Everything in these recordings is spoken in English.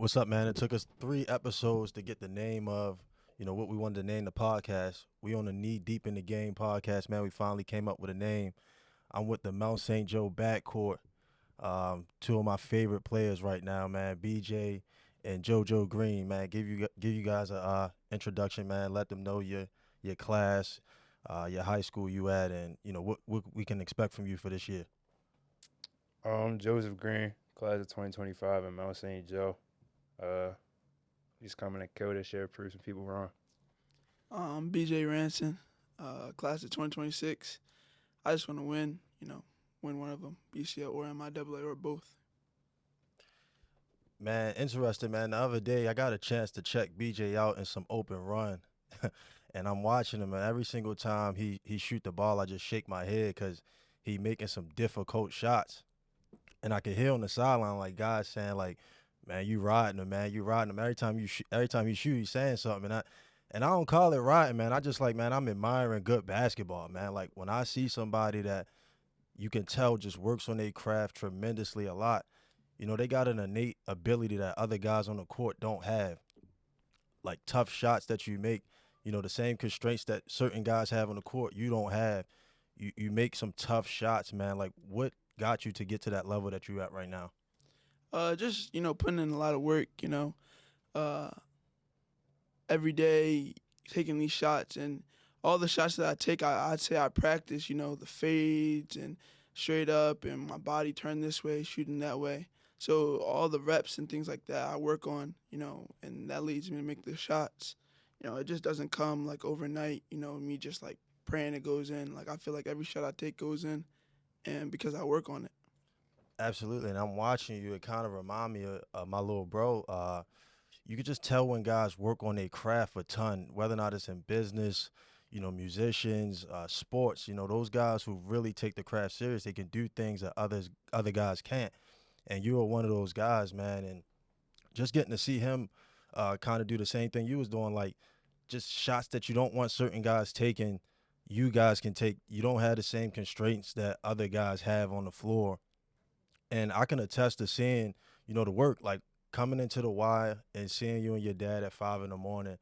What's up, man? It took us 3 episodes to get the name of, what we wanted to name the podcast. We on the Knee Deep in the Game podcast, man. We finally came up with a name. I'm with the Mount St. Joe backcourt. Two of my favorite players right now, man. BJ and JoJo Green, man. Give you guys a introduction, man. Let them know your class, your high school you at, and what we can expect from you for this year. Joseph Green, class of 2025 in Mount St. Joe. Uh, just coming to kill this year, prove some people wrong. BJ Ranson, class of 2026. I just want to win, win one of them, BCL or MIAA or both. Man, interesting, man. The other day, I got a chance to check BJ out in some open run, and I'm watching him, and every single time he shoot the ball, I just shake my head because he making some difficult shots, and I could hear on the sideline like guys saying like, "Man, you riding him, man, you riding him." Every time you shoot, he's saying something, and I don't call it riding, man. I just like, man, I'm admiring good basketball, man. Like when I see somebody that you can tell just works on their craft tremendously a lot. They got an innate ability that other guys on the court don't have. Like tough shots that you make, the same constraints that certain guys have on the court, you don't have. You make some tough shots, man. Like what got you to get to that level that you at right now? Just putting in a lot of work. Uh, every day taking these shots and all the shots that I take, I'd say I practice. The fades and straight up and my body turned this way, shooting that way. So all the reps and things like that I work on, and that leads me to make the shots. It just doesn't come like overnight, me just like praying it goes in. Like I feel like every shot I take goes in and because I work on it. Absolutely, and I'm watching you. It kind of remind me of my little bro. You could just tell when guys work on their craft a ton, whether or not it's in business, musicians, sports. Those guys who really take the craft serious, they can do things that other guys can't. And you are one of those guys, man. And just getting to see him kind of do the same thing you was doing, like just shots that you don't want certain guys taking, you guys can take. You don't have the same constraints that other guys have on the floor. And I can attest to seeing, the work, like coming into the Y and seeing you and your dad at 5 in the morning.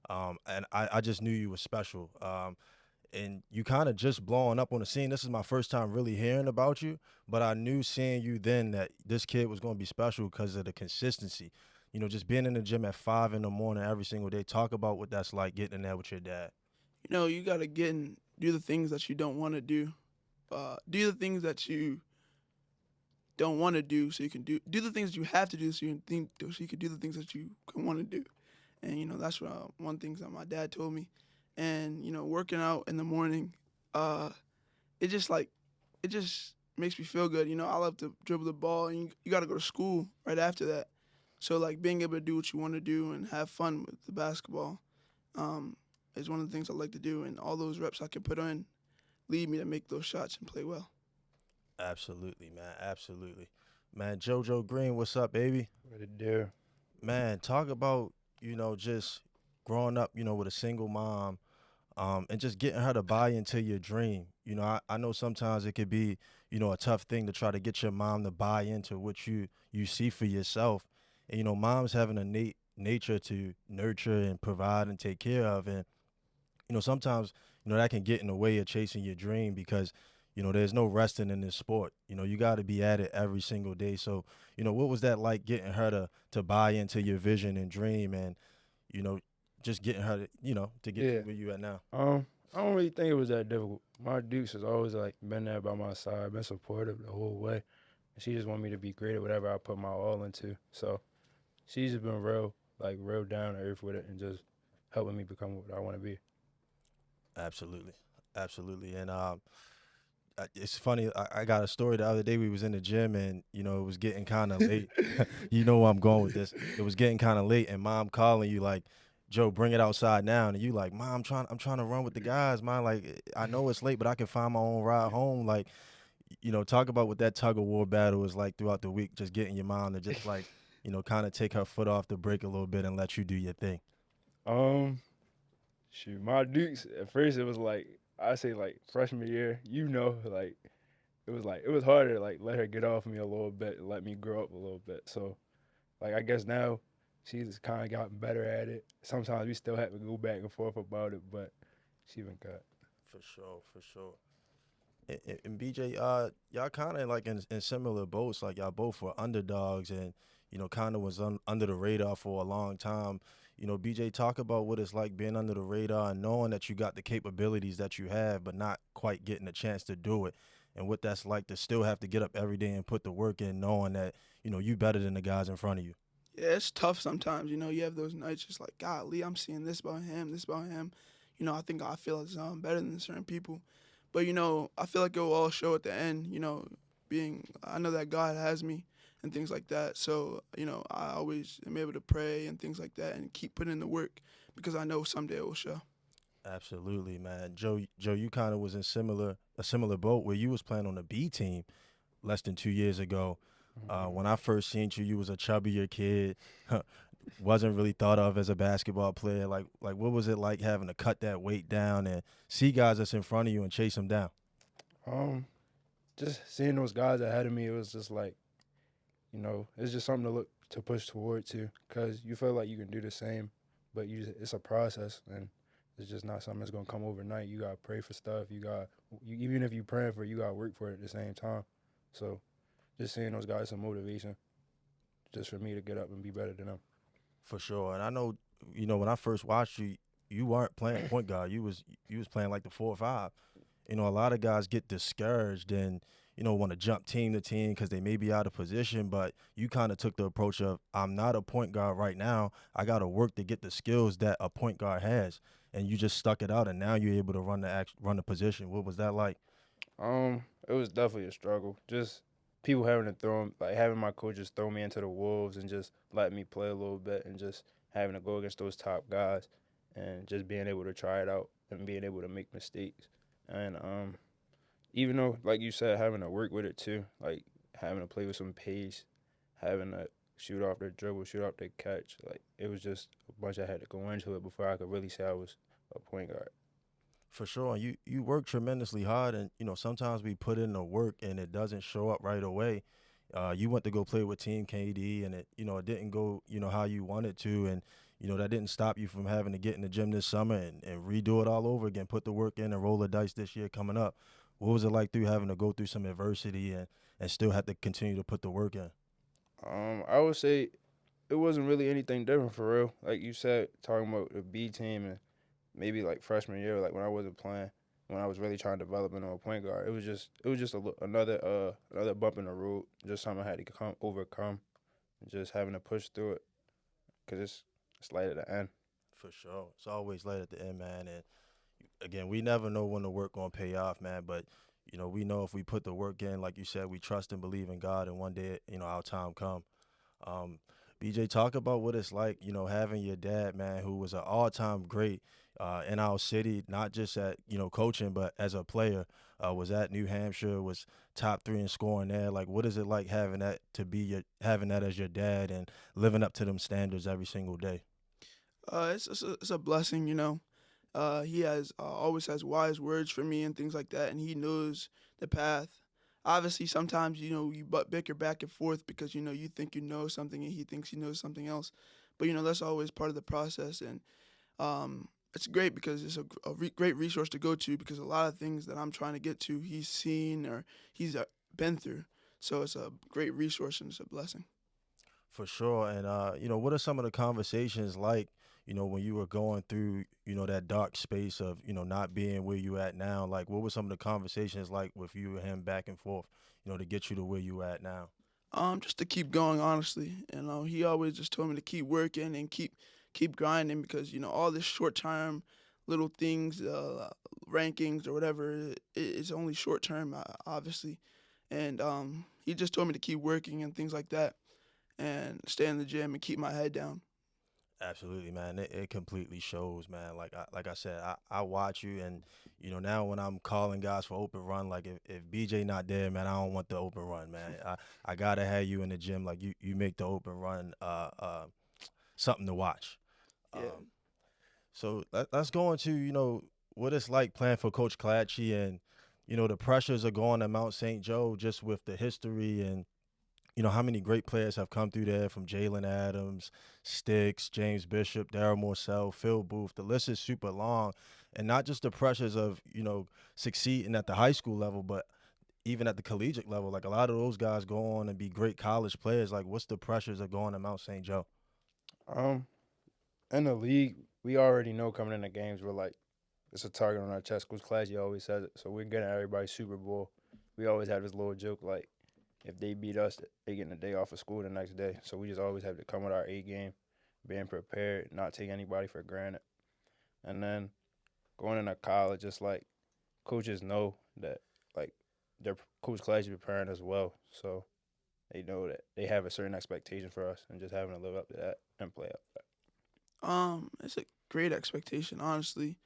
And I just knew you were special. And you kind of just blowing up on the scene. This is my first time really hearing about you, but I knew seeing you then that this kid was going to be special because of the consistency. Just being in the gym at 5 in the morning every single day. Talk about what that's like getting in there with your dad. You got to get and do the things that you don't want to do. Do the things that you don't want to do so you can do the things that you have to do so you can do the things that you can want to do. And that's what one thing that my dad told me. And working out in the morning, it just like it just makes me feel good. I love to dribble the ball, and you got to go to school right after that. So like being able to do what you want to do and have fun with the basketball is one of the things I like to do. And all those reps I can put in lead me to make those shots and play well. Absolutely, man. Absolutely. Man, JoJo Green, what's up, baby? What it do? Man, talk about, just growing up, with a single mom, and just getting her to buy into your dream. I know sometimes it could be, a tough thing to try to get your mom to buy into what you see for yourself. And, moms have an innate nature to nurture and provide and take care of. And, sometimes, that can get in the way of chasing your dream because, there's no resting in this sport. You got to be at it every single day. So, what was that like getting her to buy into your vision and dream and, you know, just getting her to, to get to Yeah. where you at now? I don't really think it was that difficult. My Dukes has always like been there by my side, been supportive the whole way. And she just want me to be great at whatever I put my all into. So she's just been real down to earth with it and just helping me become what I want to be. Absolutely. Absolutely. And it's funny. I got a story the other day. We was in the gym and, it was getting kind of late. You know where I'm going with this. It was getting kind of late and mom calling you like, Joe, bring it outside now. And you like, Mom, I'm trying to run with the guys, man. Like, I know it's late, but I can find my own ride home. Like, talk about what that tug of war battle is like throughout the week, just getting your mom to just like, kind of take her foot off the brake a little bit and let you do your thing. Um, Shoot, my Dukes at first it was like I say like freshman year, like it was harder to like let her get off me a little bit, and let me grow up a little bit. So like I guess now she's kind of gotten better at it. Sometimes we still have to go back and forth about it, but she been good. For sure, for sure. And BJ, y'all kind of like in similar boats. Like y'all both were underdogs, and kind of was under the radar for a long time. BJ, talk about what it's like being under the radar and knowing that you got the capabilities that you have, but not quite getting a chance to do it, and what that's like to still have to get up every day and put the work in, knowing that you better than the guys in front of you. Yeah, it's tough sometimes. You have those nights just like, golly, I'm seeing this about him, this about him. I think I feel as though I'm better than certain people. But, I feel like it will all show at the end, I know that God has me and things like that. So, I always am able to pray and things like that and keep putting in the work because I know someday it will show. Absolutely, man. Joe, you kind of was in a similar boat where you was playing on the B team less than 2 years ago. When I first seen you, you was a chubbier kid, wasn't really thought of as a basketball player. Like what was it like having to cut that weight down and see guys that's in front of you and chase them down? Um, just seeing those guys ahead of me, it was just like, it's just something to look to push toward too, because you feel like you can do the same, but it's a process and it's just not something that's gonna come overnight. You gotta pray for stuff. Even if you praying for it, you gotta work for it at the same time. So just seeing those guys some motivation, just for me to get up and be better than them. For sure. And I know, when I first watched you, you weren't playing point guard. You was playing like the 4 or 5. A lot of guys get discouraged and want to jump team to team because they may be out of position. But you kind of took the approach of I'm not a point guard right now. I got to work to get the skills that a point guard has, and you just stuck it out. And now you're able to run the position. What was that like? It was definitely a struggle. Just people having to having my coaches throw me into the wolves and just letting me play a little bit and just having to go against those top guys and just being able to try it out and being able to make mistakes. And even though, like you said, having to work with it too, like having to play with some pace, having to shoot off the dribble, shoot off the catch, like it was just a bunch I had to go into it before I could really say I was a point guard. For sure. You work tremendously hard, and sometimes we put in the work and it doesn't show up right away. You went to go play with Team KD, and it didn't go how you wanted to, and that didn't stop you from having to get in the gym this summer and redo it all over again, put the work in and roll the dice this year coming up. What was it like through having to go through some adversity and still have to continue to put the work in? I would say it wasn't really anything different for real. Like you said, talking about the B team and maybe like freshman year, like when I wasn't playing, when I was really trying to develop into a point guard, it was just another bump in the road, just something I had to overcome, just having to push through it, cause it's light at the end. For sure. It's always light at the end, man. And again, we never know when the work gonna pay off, man. But we know if we put the work in, like you said, we trust and believe in God, and one day, our time come. Um, BJ, talk about what it's like, having your dad, man, who was an all-time great in our city, not just at coaching, but as a player. Was at New Hampshire, was top 3 in scoring there. Like, what is it like having that as your dad and living up to them standards every single day? It's a blessing, He has always has wise words for me and things like that, and he knows the path. Obviously, sometimes you bicker back and forth because you think you know something and he thinks he knows something else, but that's always part of the process, and it's great because it's a great resource to go to because a lot of things that I'm trying to get to, he's seen or he's been through, so it's a great resource and it's a blessing. For sure. And what are some of the conversations like, when you were going through, that dark space of, not being where you at now? Like, what were some of the conversations like with you and him back and forth, to get you to where you at now? Just to keep going, honestly. He always just told me to keep working and keep grinding because all this short term little things, rankings or whatever, it's only short term, obviously. And he just told me to keep working and things like that, and stay in the gym and keep my head down. Absolutely, man. It completely shows, man. Like I said, I watch you, and now when I'm calling guys for open run, like if BJ not there, man, I don't want the open run, man. I gotta have you in the gym, like you make the open run something to watch. Yeah. So let's go into what it's like playing for Coach Clache, and the pressures are going to Mount St. Joe just with the history and how many great players have come through there from Jalen Adams, Sticks, James Bishop, Darryl Morsell, Phil Booth. The list is super long. And not just the pressures of, succeeding at the high school level, but even at the collegiate level. Like a lot of those guys go on and be great college players. Like, what's the pressures of going to Mount St. Joe? Um, in the league, we already know coming into games we're like it's a target on our chest. Coach Clache always says it. So we're getting everybody Super Bowl. We always have this little joke like if they beat us, they getting a day off of school the next day. So we just always have to come with our A game, being prepared, not take anybody for granted. And then going into college, it's like coaches know that like their Coach Clache is preparing us well. So they know that they have a certain expectation for us and just having to live up to that and play up to that. It's a great expectation, honestly.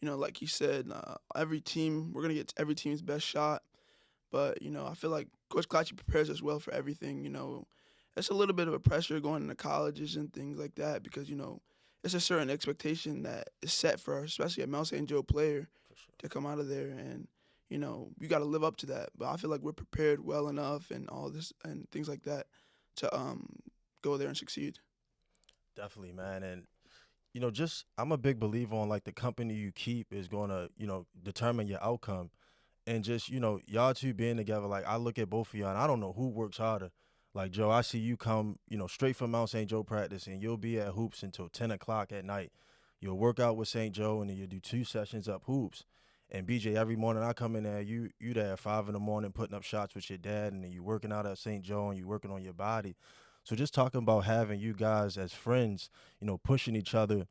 Like you said, every team we're gonna get every team's best shot. But I feel like Coach Clache prepares us well for everything. It's a little bit of a pressure going into colleges and things like that because it's a certain expectation that is set for us, especially a Mount St. Joe player For sure. to come out of there, and you got to live up to that. But I feel like we're prepared well enough and all this and things like that to go there and succeed. Definitely, man. And just I'm a big believer on like the company you keep is going to, determine your outcome. And just, y'all two being together, like I look at both of y'all and I don't know who works harder. Like Joe, I see you come, straight from Mount St. Joe practice and you'll be at hoops until 10 o'clock at night. You'll work out with St. Joe and then you'll do 2 sessions up hoops. And BJ, every morning I come in there, you there at 5 in the morning putting up shots with your dad, and then you working out at St. Joe and you working on your body. So just talking about having you guys as friends, pushing each other,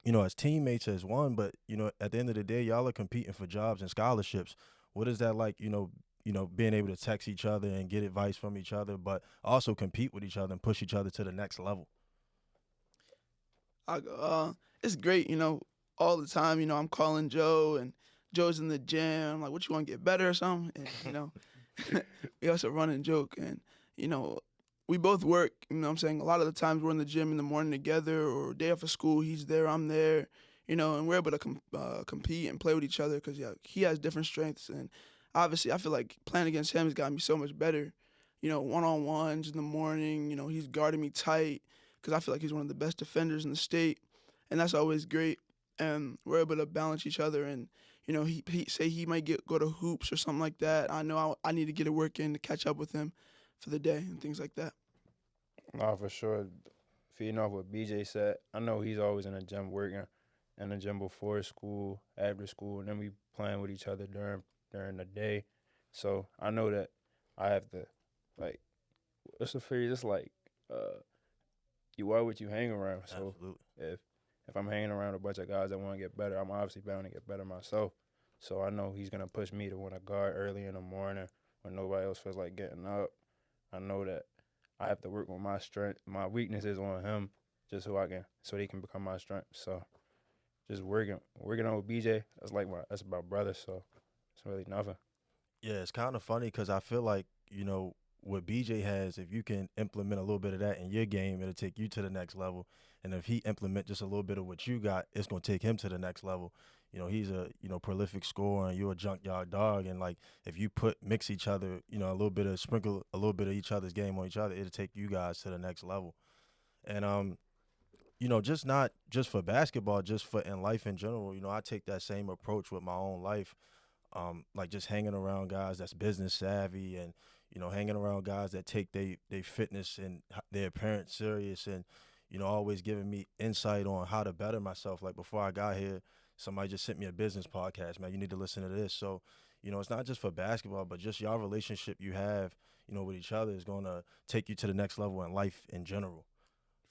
as teammates as one, but at the end of the day, y'all are competing for jobs and scholarships. What is that like, being able to text each other and get advice from each other, but also compete with each other and push each other to the next level? It's great, all the time. I'm calling Joe and Joe's in the gym. I'm like, what you want to get better or something? And we also run and joke, and you know, we both work. What I'm saying, a lot of the times we're in the gym in the morning together, or day after school, he's there, I'm there. And we're able to compete and play with each other because he has different strengths, and obviously I feel like playing against him has gotten me so much better. One on ones in the morning. He's guarding me tight because I feel like he's one of the best defenders in the state, and that's always great. And we're able to balance each other. And he say he might go to hoops or something like that. I know I need to get a work in to catch up with him for the day and things like that. Nah, for sure. Feeding off what BJ said, I know he's always in the gym working, in the gym before school, after school, and then we playing with each other during the day. So I know that I have to like it's a phrase. It's like uh, you are what you hang around. So Absolutely. if if I'm hanging around a bunch of guys that want to get better, I'm obviously bound to get better myself. So I know he's gonna push me to want to guard early in the morning when nobody else feels like getting up. I know that I have to work on my strength, my weaknesses on him, just so he can become my strength. So just working on with BJ. That's my brother. So it's really nothing. Yeah, it's kind of funny because I feel like, what BJ has, if you can implement a little bit of that in your game, it'll take you to the next level. And if he implement just a little bit of what you got, it's gonna take him to the next level. He's a, prolific scorer and you're a junkyard dog. And like if you mix each other, sprinkle a little bit of each other's game on each other, it'll take you guys to the next level. And just not just for basketball, just for in life in general, I take that same approach with my own life, like just hanging around guys that's business savvy and hanging around guys that take they fitness and their appearance serious and always giving me insight on how to better myself. Like before I got here, somebody just sent me a business podcast, man, you need to listen to this. So it's not just for basketball, but just your relationship you have with each other is going to take you to the next level in life in general.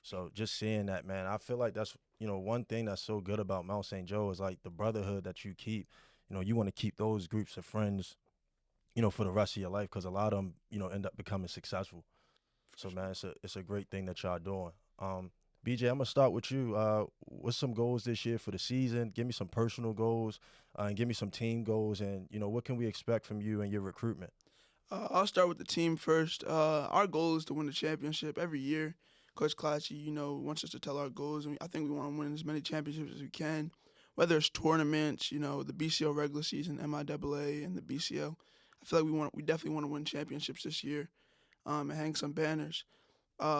So just seeing that, man, I feel like that's one thing that's so good about Mount St. Joe is like the brotherhood that you keep. You want to keep those groups of friends, for the rest of your life because a lot of them, end up becoming successful. So man, it's a great thing that y'all doing. BJ, I'm gonna start with you. What's some goals this year for the season? Give me some personal goals, and give me some team goals, and what can we expect from you and your recruitment? I'll start with the team first. Our goal is to win the championship every year. Coach Clache, wants us to tell our goals, and I think we want to win as many championships as we can, whether it's tournaments, the BCL regular season, MIAA, and the BCL. I feel like we definitely want to win championships this year. and hang some banners.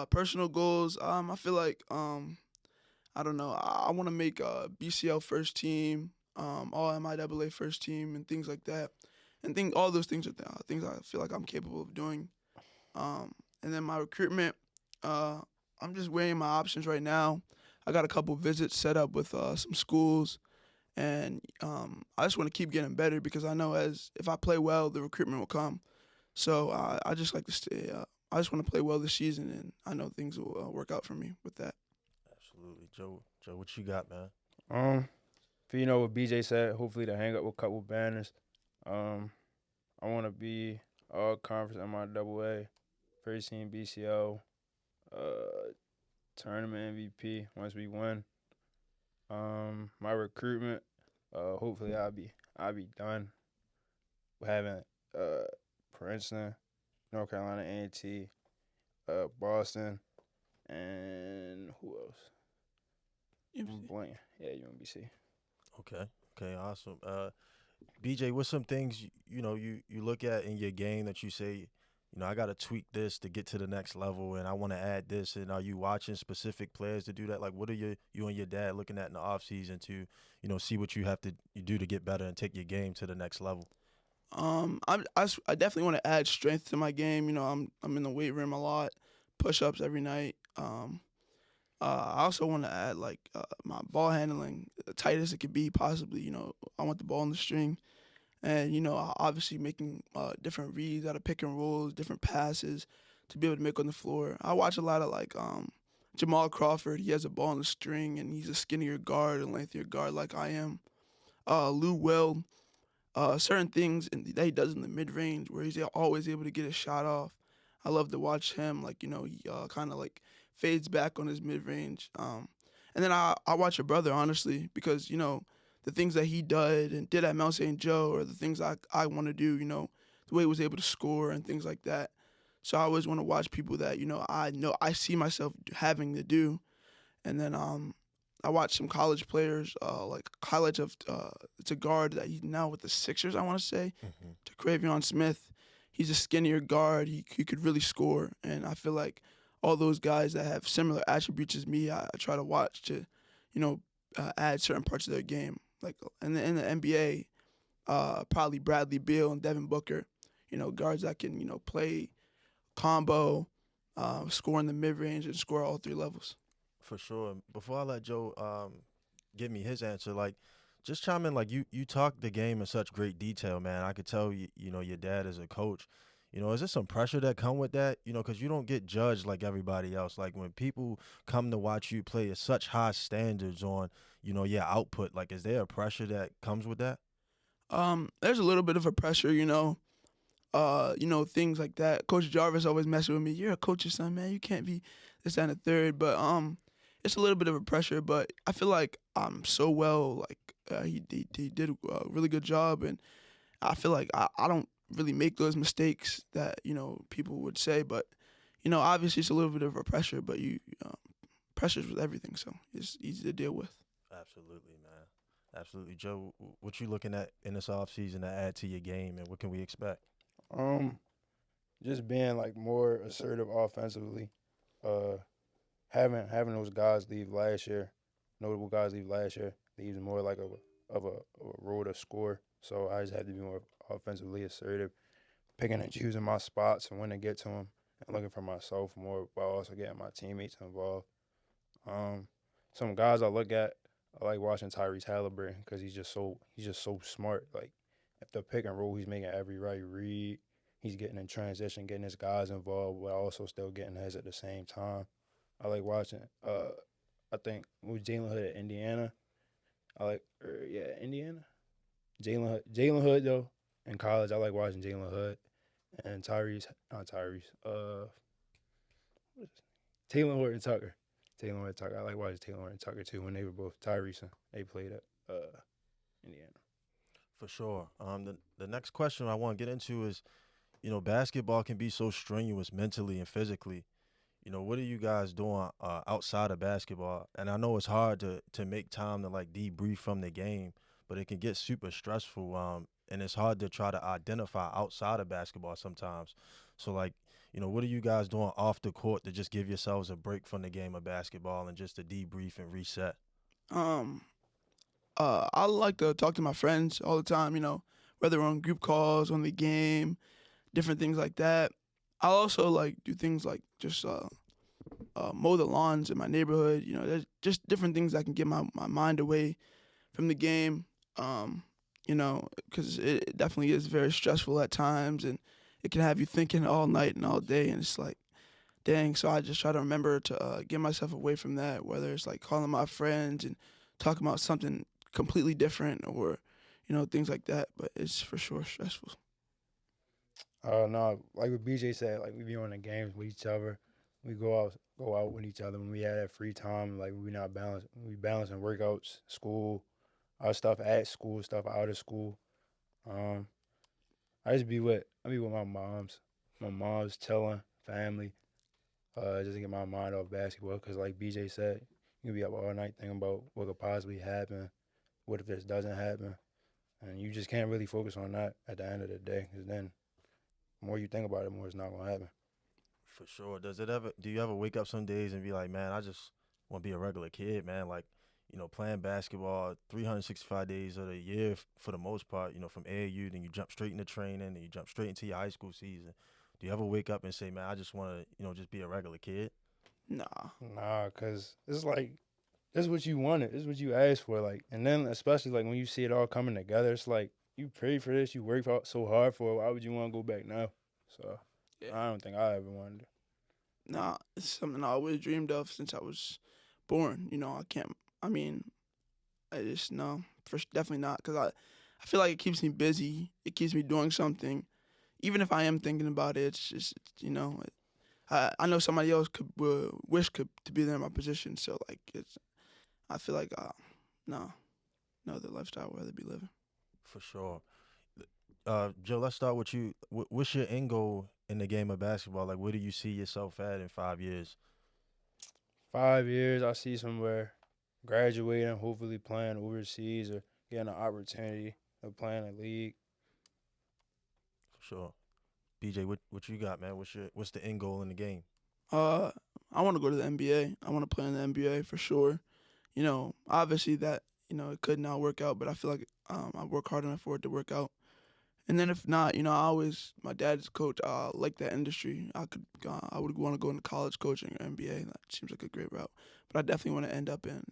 Personal goals. I feel like I don't know. I want to make BCL first team, all MIAA first team, and things like that. And all those things are things I feel like I'm capable of doing. And then my recruitment, uh, I'm just weighing my options right now. I got a couple visits set up with some schools, and I just want to keep getting better because I know as if I play well, the recruitment will come. So I just like to stay. I just want to play well this season, and I know things will work out for me with that. Absolutely, Joe. Joe, what you got, man? Um, for what BJ said, hopefully to hang up with a couple banners. Um, I want to be all conference MIAA, first team BCO, tournament MVP once we win. My recruitment, hopefully I'll be done with having Princeton, North Carolina A&T, Boston, and who else? I'm blanking. Yeah, UMBC. Okay. Okay. Awesome. BJ, what's some things you look at in your game that you say, I got to tweak this to get to the next level, and I want to add this. And are you watching specific players to do that? Like, what are you and your dad looking at in the off season to, see what you have to you do to get better and take your game to the next level? I definitely want to add strength to my game. I'm in the weight room a lot, push ups every night. I also want to add like my ball handling, the tightest it could be possibly. I want the ball in the string, and obviously making different reads out of pick and rolls, different passes to be able to make on the floor. I watch a lot of like Jamal Crawford. He has a ball in the string, and he's a skinnier guard, a lengthier guard like I am. Lou Will, certain things that he does in the mid range where he's always able to get a shot off. I love to watch him. Like he kind of like fades back on his mid range. And then I watch your brother honestly because the things that he did at Mount St. Joe are the things I want to do. The way he was able to score and things like that. So I always want to watch people that know I see myself having to do. And then I watched some college players, like highlights of it's a guard that he's now with the Sixers, I want to say, Mm-hmm. to Cravion Smith. He's a skinnier guard. He could really score, and I feel like all those guys that have similar attributes as me, I try to watch to, add certain parts of their game. Like in the NBA, probably Bradley Beal and Devin Booker, guards that can play combo, score in the mid range, and score all three levels. For sure. Before I let Joe give me his answer, like just chime in. Like you talk the game in such great detail, man. I could tell your dad is a coach. Is there some pressure that come with that? Because you don't get judged like everybody else. Like when people come to watch you play, it's such high standards on your output. Like, is there a pressure that comes with that? There's a little bit of a pressure, things like that. Coach Jarvis always messing with me. You're a coach's son, man. You can't be this, that, and the third. But it's a little bit of a pressure. But I feel like I'm so well. Like he did a really good job, and I feel like I don't really make those mistakes that people would say. But obviously it's a little bit of a pressure. But pressure's with everything, so it's easy to deal with. Absolutely, man. Absolutely, Joe. What you looking at in this offseason to add to your game, and what can we expect? Um, just being like more assertive offensively. Uh, having those guys leave last year, notable guys leave last year, leaves more like of a role to score. So I just had to be more offensively assertive, picking and choosing my spots and when to get to them, and looking for myself more while also getting my teammates involved. Um, some guys I look at, I like watching Tyrese Halliburton because he's just so smart. Like at the pick and roll, he's making every right read. He's getting in transition, getting his guys involved, but also still getting his at the same time. I like watching. I think with Jalen Hood at Indiana. I like, yeah, Indiana. Jalen Hood though in college. I like watching Jalen Hood and Tyrese, not Tyrese. What is Taylor Horton Tucker. Taylor Horton Tucker. I like watching Taylor Horton Tucker too when they were both Tyrese and they played at Indiana. For sure. The next question I want to get into is, basketball can be so strenuous mentally and physically. What are you guys doing outside of basketball? And I know it's hard to make time to like debrief from the game, but it can get super stressful. And it's hard to try to identify outside of basketball sometimes. So like, What are you guys doing off the court to just give yourselves a break from the game of basketball and just to debrief and reset? Um, I like to talk to my friends all the time. Whether we're on group calls, on the game, different things like that. I'll also like do things like just mow the lawns in my neighborhood. There's just different things that can get my mind away from the game. Um, because it definitely is very stressful at times, and it can have you thinking all night and all day, and it's like, dang. So I just try to remember to get myself away from that, whether it's like calling my friends and talking about something completely different, or things like that. But it's for sure stressful. No, like what BJ said, like we be on the games with each other. We go out with each other when we have that free time. Like we balancing workouts, school, our stuff at school, stuff out of school. Um, I be with my mom's chilling, family, just to get my mind off basketball. Cause like BJ said, you can be up all night thinking about what could possibly happen. What if this doesn't happen? And you just can't really focus on that at the end of the day. Cause then the more you think about it, the more it's not gonna happen. For sure. Do you ever wake up some days and be like, man, I just want to be a regular kid, man? Like, playing basketball 365 days of the year for the most part, from AAU, then you jump straight into training, then you jump straight into your high school season. Do you ever wake up and say, man, I just want to, just be a regular kid? Nah. Nah, cause it's like this is what you wanted, this is what you asked for, like, and then especially like when you see it all coming together, it's like you prayed for this, you worked so hard for it. Why would you want to go back now? So Yeah. I don't think I ever wanted it. Nah. It's something I always dreamed of since I was born. I can't. I mean, I just no, definitely not. Cause I feel like it keeps me busy. It keeps me doing something. Even if I am thinking about it, it's just I know somebody else could wish could to be there in my position. So like I feel like no other lifestyle I'd rather be living. For sure. Joe, let's start with you. What's your end goal in the game of basketball? Like, where do you see yourself at in 5 years? 5 years, I see somewhere graduating, hopefully playing overseas or getting an opportunity of playing a league. For sure. BJ, what you got, man? What's the end goal in the game? Uh, I want to go to the NBA. I want to play in the NBA for sure. Obviously that it could not work out, but I feel like I work hard enough for it to work out. And then if not, my dad's coach. Like that industry. I would want to go into college coaching or NBA. That seems like a great route. But I definitely want to end up in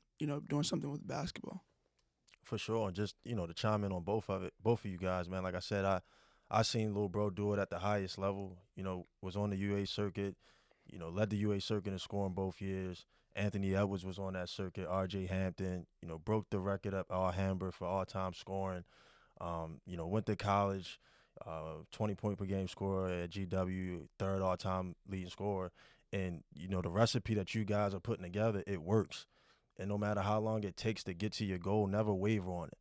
doing something with basketball. For sure. And just, to chime in on both of you guys, man. Like I said, I seen little bro do it at the highest level, was on the UA circuit, led the UA circuit in scoring both years. Anthony Edwards was on that circuit, RJ Hampton, broke the record up all Hamburg for all time scoring. Went to college, 20-point per game scorer at GW, third all time leading scorer. And, the recipe that you guys are putting together, it works. And no matter how long it takes to get to your goal, never waver on it.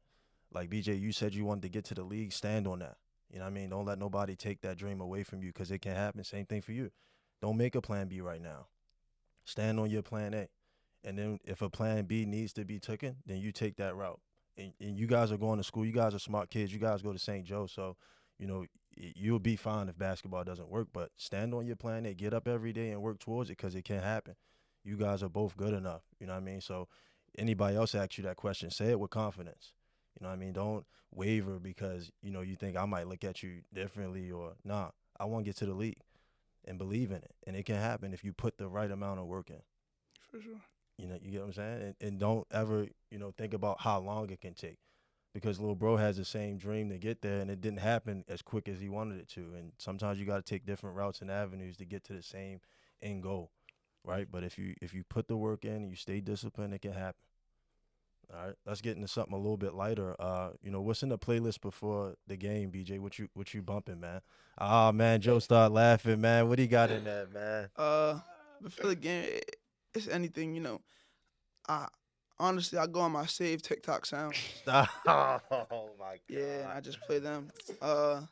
Like BJ, you said you wanted to get to the league, stand on that. You know what I mean? Don't let nobody take that dream away from you because it can happen. Same thing for you. Don't make a plan B right now. Stand on your plan A. And then if a plan B needs to be taken, then you take that route. And you guys are going to school. You guys are smart kids. You guys go to St. Joe. So, you'll be fine if basketball doesn't work. But stand on your plan A. Get up every day and work towards it because it can happen. You guys are both good enough. You know what I mean? So anybody else asks you that question, say it with confidence. You know what I mean? Don't waver because, you think I might look at you differently or nah. I want to get to the league and believe in it. And it can happen if you put the right amount of work in. For sure. You get what I'm saying? And don't ever, think about how long it can take. Because little bro has the same dream to get there and it didn't happen as quick as he wanted it to. And sometimes you got to take different routes and avenues to get to the same end goal. Right? But if you put the work in and you stay disciplined, it can happen. All right, let's get into something a little bit lighter. What's in the playlist before the game, BJ? What you bumping, man? Ah, man, Joe start laughing, man. What he got in there, man? Before the game, it's anything. I honestly I go on my save TikTok sound. Oh my Yeah, and God. I just play them. A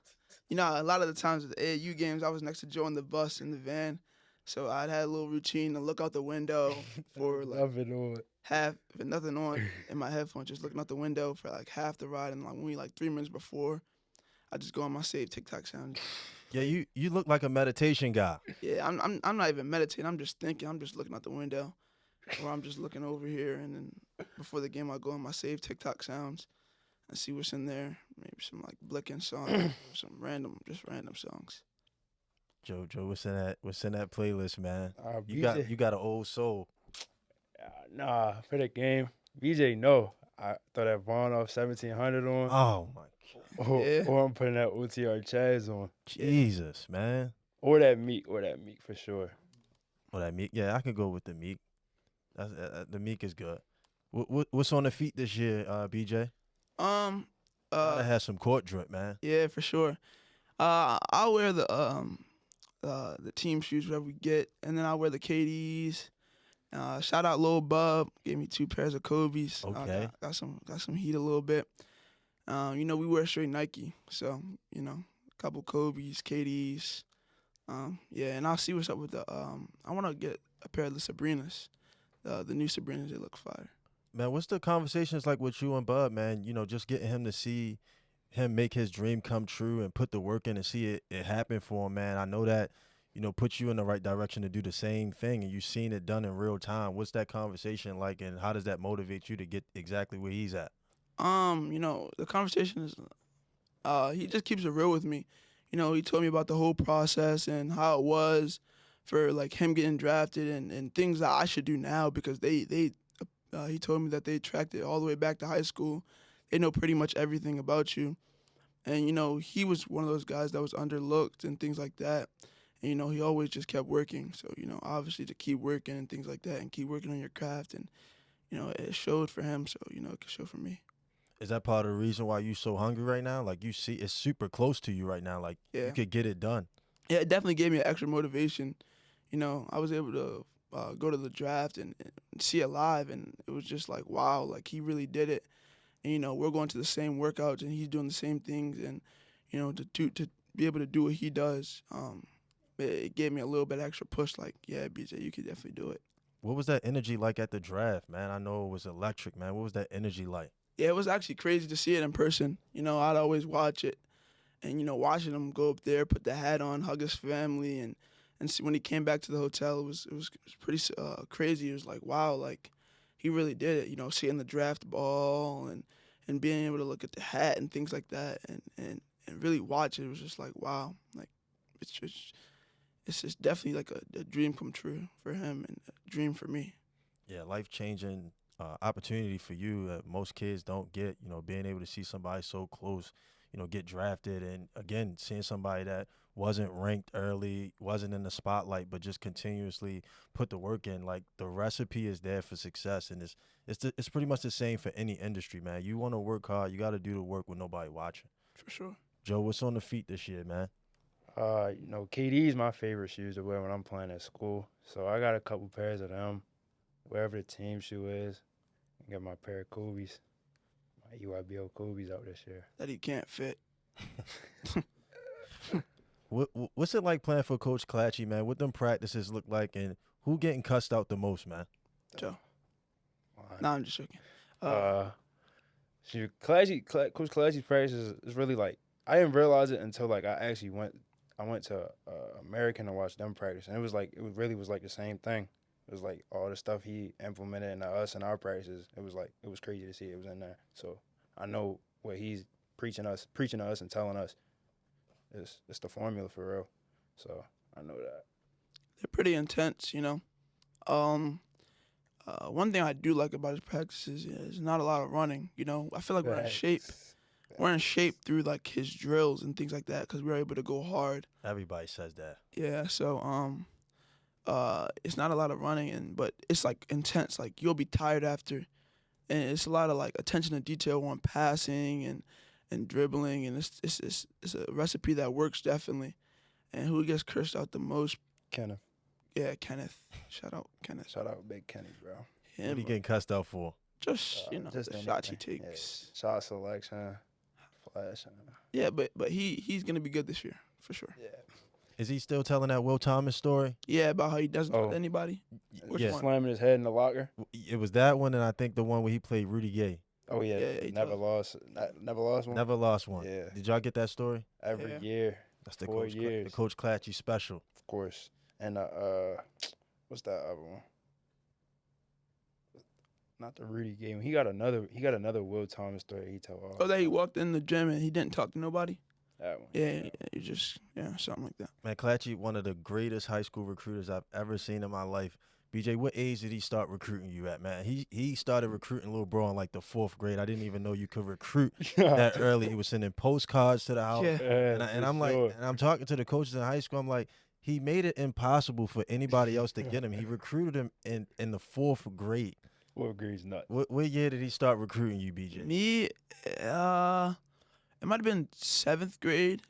lot of the times at the AAU games, I was next to Joe in the bus in the van, so I'd had a little routine to look out the window for like Nothing on. half, if nothing on in my headphones, just looking out the window for like half the ride, and like when we like 3 minutes before, I just go on my save TikTok sound, Yeah, you look like a meditation guy. Yeah, I'm not even meditating. I'm just thinking. I'm just looking out the window, or I'm just looking over here, and then before the game, I go on my save TikTok sounds and see what's in there. Maybe some like Blickin' songs, or some just random songs. Joe, what's in that playlist, man? BJ, You got an old soul. nah, for the game, BJ, no. I throw that Vaughn off 1700 on, Oh my Yeah, or I'm putting that OTR Chaz on, Jesus, man. or that Meek for sure. Oh, that Meek. Yeah, I can go with the Meek. The Meek is good. What's on the feet this year, BJ? um, Gotta uh, have some court drip, man. yeah, for sure. I'll wear the team shoes whatever we get, and then I'll wear the KDs. Shout out Lil Bub, gave me 2 pairs of Kobe's. Okay. Got some heat a little bit. We wear straight Nike, so a couple Kobe's, KD's. Yeah, and I'll see what's up with the. I want to get a pair of the Sabrinas, the new Sabrinas. They look fire. Man, what's the conversations like with you and Bud, man? Just getting him to see him make his dream come true and put the work in and see it happen for him, man. I know that, puts you in the right direction to do the same thing and you've seen it done in real time. What's that conversation like and how does that motivate you to get exactly where he's at? The conversation is. He just keeps it real with me. He told me about the whole process and how it was for like him getting drafted and things that I should do now because he told me that they tracked it all the way back to high school. They know pretty much everything about you. And, he was one of those guys that was underlooked and things like that. And, he always just kept working. So, obviously to keep working and things like that and keep working on your craft. And, it showed for him. So, it could show for me. Is that part of the reason why you so hungry right now? Like you see it's super close to you right now. Like Yeah. you could get it done. Yeah, it definitely gave me an extra motivation. I was able to go to the draft and see it live. And it was just like, wow, like he really did it. And, we're going to the same workouts and he's doing the same things. And, to be able to do what he does, it gave me a little bit extra push. Like, yeah, BJ, you could definitely do it. What was that energy like at the draft, man? I know it was electric, man. What was that energy like? Yeah, it was actually crazy to see it in person. I'd always watch it. And, watching him go up there, put the hat on, hug his family. And see, when he came back to the hotel, it was pretty crazy. It was like, wow, like he really did it. Seeing the draft ball and being able to look at the hat and things like that and really watch it. It was just like, wow, like it's just definitely like a dream come true for him and a dream for me. Yeah, life changing opportunity for you that most kids don't get. Being able to see somebody so close, get drafted, and again, seeing somebody that wasn't ranked early, wasn't in the spotlight, but just continuously put the work in. Like the recipe is there for success, and it's pretty much the same for any industry, man. You want to work hard, you got to do the work with nobody watching. For sure. Joe, what's on the feet this year, man? KD's my favorite shoes to wear when I'm playing at school. So I got a couple pairs of them. Wherever the team shoe is, I got my pair of Kobe's. My EYBL Kobe's out this year. That he can't fit. What's it like playing for Coach Clache, man? What them practices look like, and who getting cussed out the most, man? Joe. Nah, I'm just joking. Coach Clache's practices is really like I didn't realize it until like I went to American to watch them practice, and it was like the same thing. It was like all the stuff he implemented in us and our practices. It was crazy to see it was in there. So I know what he's preaching to us and telling us. It's the formula for real. So I know that. They're pretty intense, One thing I do like about his practices is not a lot of running. I feel like we're in shape. We're in shape through like his drills and things like that because we're able to go hard. Everybody says that. Yeah, so it's not a lot of running, but it's like intense. Like you'll be tired after, and it's a lot of like attention to detail on passing and dribbling, and it's a recipe that works definitely. And who gets cursed out the most? Kenneth. Yeah, Kenneth. Shout out Kenneth. Shout out Big Kenny, bro. What are you getting cussed out for? Just just the shots he anything. takes. Yeah. Shot selection, flashing. Yeah, but he's gonna be good this year for sure. Yeah. Is he still telling that Will Thomas story? Yeah, about how he doesn't Oh. let anybody. Which Yeah. one? Slamming his head in the locker. It was that one, and I think the one where he played Rudy Gay. Oh yeah, Yeah, he never told- lost. Never lost one. Never lost one. Yeah. Did y'all get that story? Every Yeah. year. That's the 4 years. The Coach Clache special. Of course. And what's that other one? Not the Rudy game. He got another Will Thomas story he told. Oh, that he walked in the gym and he didn't talk to nobody. That one. Yeah, you just something like that. Man, Clache, one of the greatest high school recruiters I've ever seen in my life. BJ, what age did he start recruiting you at, man? He started recruiting little bro in like the 4th grade. I didn't even know you could recruit that early. He was sending postcards to the house. Yeah. And I'm like, and I'm talking to the coaches in high school. I'm like, he made it impossible for anybody else to get him. He recruited him in the 4th grade. 4th grade's nuts. What year did he start recruiting you, BJ? Me, it might have been 7th grade.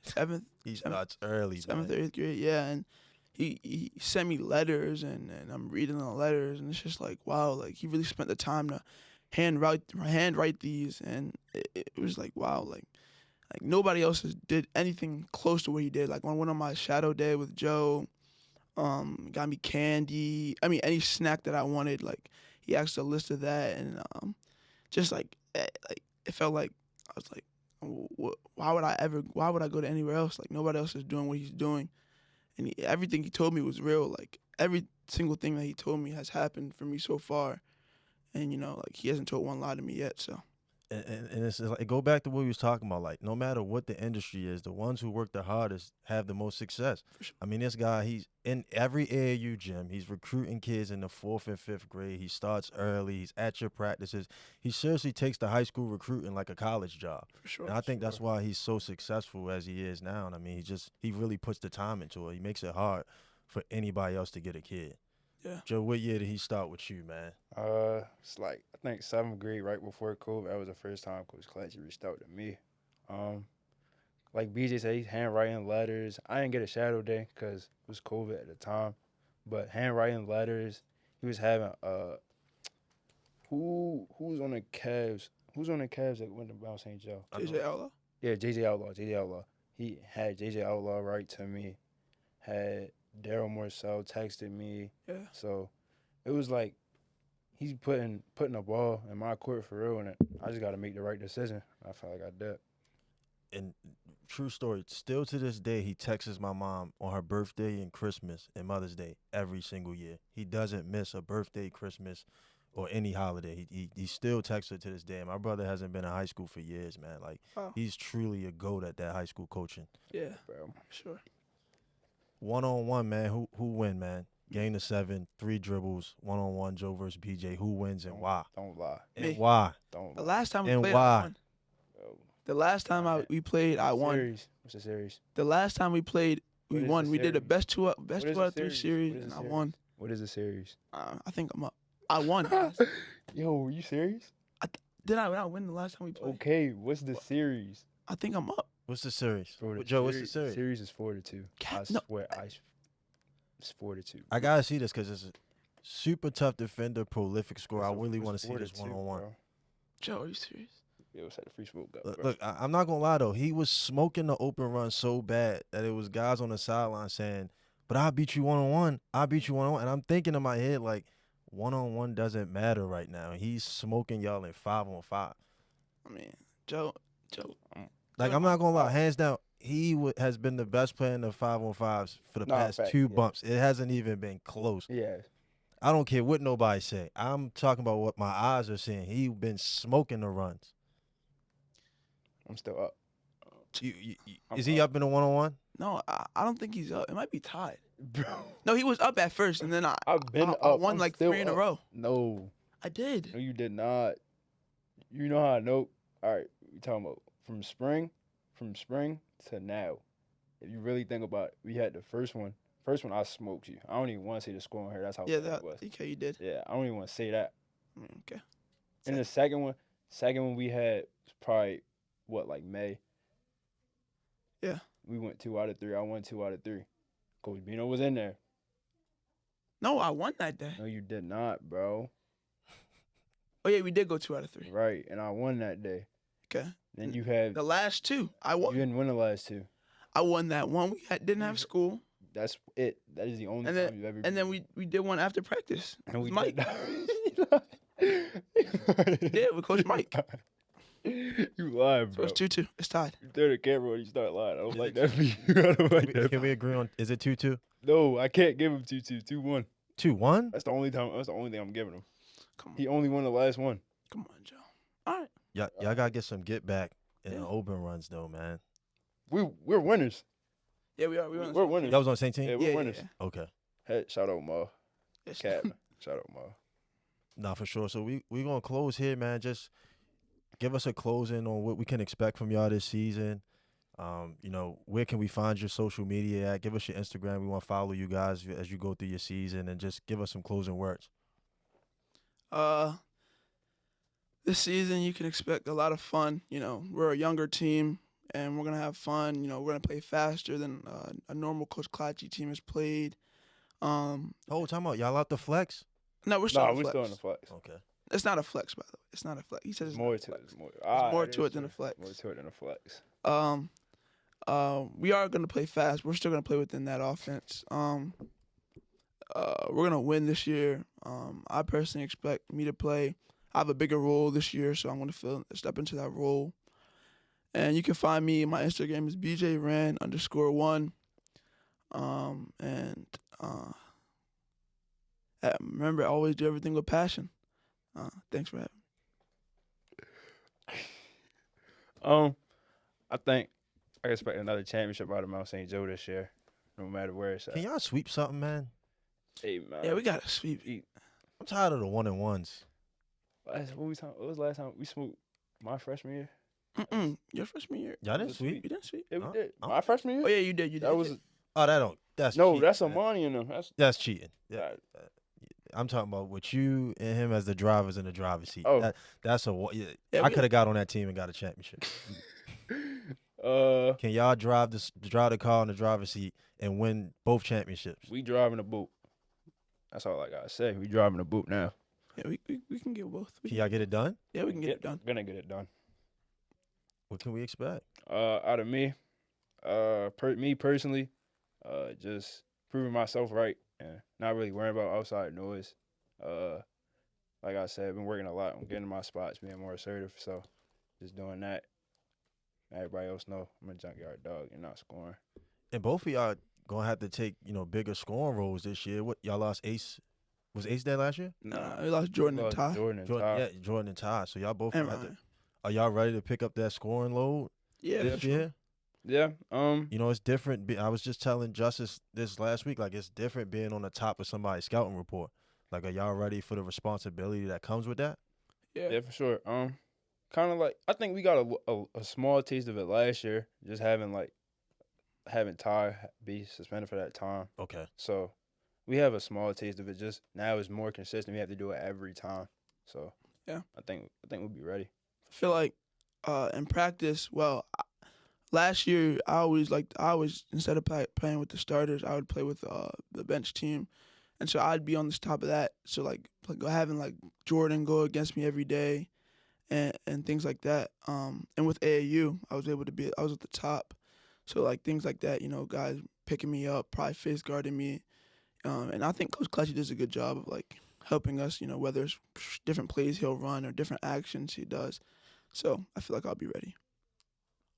He starts early, 7th man. or 8th grade, yeah. And he sent me letters, and I'm reading the letters, and it's just like, wow, like he really spent the time to handwrite these, and it was like, wow, like nobody else did anything close to what he did. Like when I went on my shadow day with Joe, got me candy. I mean, any snack that I wanted, like he asked a list of that, and just like it felt like I was like, why would I go to anywhere else? Like nobody else is doing what he's doing, and everything he told me was real. Like every single thing that he told me has happened for me so far, and like he hasn't told one lie to me yet. So. And it's like, go back to what we was talking about. Like, no matter what the industry is, the ones who work the hardest have the most success. Sure. I mean, this guy, he's in every AAU gym. He's recruiting kids in the 4th and 5th grade. He starts early. He's at your practices. He seriously takes the high school recruiting like a college job. For sure. And I think that's why he's so successful as he is now. And I mean, he really puts the time into it. He makes it hard for anybody else to get a kid. Yeah. Joe, what year did he start with you, man? It's like I think 7th grade, right before COVID. That was the first time Coach Clache reached out to me. Like BJ said, he's handwriting letters. I didn't get a shadow day because it was COVID at the time, but handwriting letters. He was having who's on the Cavs? Who's on the Cavs that went to Mount St. Joe? JJ Outlaw. Yeah, JJ Outlaw. He had JJ Outlaw write to me. Had Daryl Morcell texted me. Yeah. So it was like he's putting the ball in my court for real, and I just got to make the right decision. I felt like I did. And true story, still to this day, he texts my mom on her birthday and Christmas and Mother's Day every single year. He doesn't miss a birthday, Christmas, or any holiday. He still texts her to this day. And my brother hasn't been in high school for years, man. Like, Wow. he's truly a GOAT at that high school coaching. Yeah, Bro. sure. One-on-one, man. Who win, man? Game to 7, 3 dribbles, one-on-one, Joe versus BJ. Who wins and why? Don't lie. And Me. why? Don't The lie. last time we And played, why? I won. Bro. The last time we played, I won. Series. What's the series? The last time we played, we What is won. the We did the series? best two What out is of the 3 series? series, What is and the I series? won. What is the series? I think I'm up. I won. Yo, were you serious? Did I not win the last time we played? Okay, what's the series? I think I'm up. What's the series? Bro, Joe, what's the series? Series is 4-2. I No. swear, it's 4-2. I got to see this because it's a super tough defender, prolific scorer. I It's really want to see this 4-2, one-on-one. bro. Joe, are you serious? Yo, it's at the free smoke up, Look, bro. look, I'm not going to lie, though. He was smoking the open run so bad that it was guys on the sideline saying, but I beat you one-on-one. I beat you one-on-one. And I'm thinking in my head, like, one-on-one doesn't matter right now. He's smoking y'all in 5-on-5. I mean, Joe. Like, I'm not going to lie. Hands down, he has been the best player in the 5-on-5s for the Nah, past fact, 2 yeah. bumps. It hasn't even been close. Yeah. I don't care what nobody say. I'm talking about what my eyes are seeing. He been smoking the runs. I'm still up. Is he up in the one-on-one? No, I don't think he's up. It might be tied. Bro. No, he was up at first, and then I been I up. won I'm like still 3 in a up. row. No. I did. No, you did not. You know how I know? All right, we talking about from spring to now. If you really think about it, we had the first one. First one, I smoked you. I don't even want to say the score on here. That's how Yeah, bad it was. okay, you did. Yeah, I don't even want to say that. I mean, okay. And the second one we had was probably, like May? Yeah. We went 2 out of 3. I won 2 out of 3. Coach Bino was in there. No, I won that day. No, you did not, bro. Oh yeah, we did go 2 out of 3. Right, and I won that day. Okay. Then you had The last 2, I you won. didn't win the last 2. I won that one. We didn't have school, That's it. That is the only and time you've ever. then and then we did one after practice. and we Mike. did. Yeah, with Coach Mike. You lied, So bro. it's 2-2. It's tied. turn the camera on, you start lying. I don't Is like it that for you. I don't like that. Can we agree on? Is it 2-2? No, I can't give him 2-2, 2-1. 2-1? That's the only time. That's the only thing I'm giving him. Come on, He only won the last one. come on, Joe. All right. Y'all gotta get some get back in Yeah. the open runs though, man. We're winners. Yeah, we are. We We're winners. Y'all was on the same team? Yeah, we're winners. Yeah. Okay. Hey, shout out Ma. Yes. Captain. Shout out Ma. Nah, for sure. So we gonna close here, man. Just give us a closing on what we can expect from y'all this season. Where can we find your social media at? Give us your Instagram. We want to follow you guys as you go through your season, and just give us some closing words. This season you can expect a lot of fun. We're a younger team, and we're gonna have fun. We're gonna play faster than a normal Coach Clache team has played. Oh, time out. Y'all out the flex? No, we're still Nah, on we're flex. still in the flex. Okay. It's not a flex, by the way. It's not a flex. He said There's it's more not a to it. flex. There's more to it than a flex. More to it than a flex. We are gonna play fast. We're still gonna play within that offense. We're gonna win this year. I personally expect me to play. I have a bigger role this year, so I'm gonna step into that role. And you can find me. My Instagram is bjran_1. Remember, always do everything with passion. Thanks for having me. I think I expect another championship out of Mount St. Joe this year, no matter where it's at. Can y'all sweep something, man? Hey man. Yeah, we got to sweep. I'm tired of the 1-and-1s. What was the last time we smoked? My freshman year. Your freshman year. Y'all didn't sweep? You didn't sweep? Yeah, we Huh? did. Oh. My freshman year. Oh yeah, you did. You did. That was Oh, that don't. That's no. cheating, That's man. Amani and them. That's cheating. Yeah. Right. I'm talking about with you and him as the drivers in the driver's seat. Oh. That's a. Yeah, Yeah, I we- could have got on that team and got a championship. Can y'all drive the car in the driver's seat and win both championships? We driving a boot. That's all I gotta say. We driving a boot now. Yeah, we can get both. Can y'all get it done? Yeah, we can get it done. Gonna get it done. What can we expect? Out of me, me personally, just proving myself right and not really worrying about outside noise. Like I said, I've been working a lot on getting my spots, being more assertive. So just doing that. Everybody else know I'm a junkyard dog. You're not scoring. And both of y'all gonna have to take bigger scoring roles this year. What y'all lost Ace? Was Ace there last year? Nah, we lost Jordan and Ty. Jordan and Jordan, Ty. yeah, Jordan and Ty. So y'all both And gonna have to. Ryan. Are y'all ready to pick up that scoring load Yeah, this for sure. year? Yeah. It's different. I was just telling Justice this last week, like it's different being on the top of somebody's scouting report. Like, are y'all ready for the responsibility that comes with that? Yeah, for sure. Kind of like I think we got a small taste of it last year, just having Ty be suspended for that time. Okay. So we have a small taste of it. Just now it's more consistent. We have to do it every time. So Yeah. I think we'll be ready. I feel like in practice, last year I always instead of playing with the starters, I would play with the bench team, and so I'd be on the top of that. So having Jordan go against me every day, and things like that. And with AAU, I was at the top, so things like that. Guys picking me up, probably face guarding me, and I think Coach Clache does a good job of helping us. Whether it's different plays he'll run or different actions he does. So I feel like I'll be ready.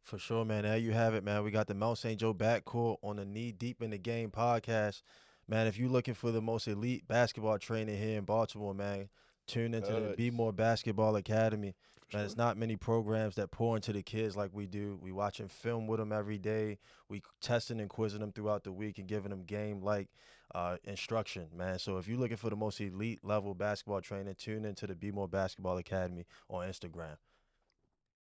For sure, man. There you have it, man. We got the Mount St. Joe backcourt on the Knee Deep in the Game podcast. Man, if you're looking for the most elite basketball training here in Baltimore, man, tune into the Be More Basketball Academy. Man, it's not many programs that pour into the kids like we do. We watching film with them every day. We testing and quizzing them throughout the week and giving them game-like instruction, man. So if you're looking for the most elite level basketball training, tune into the Be More Basketball Academy on Instagram.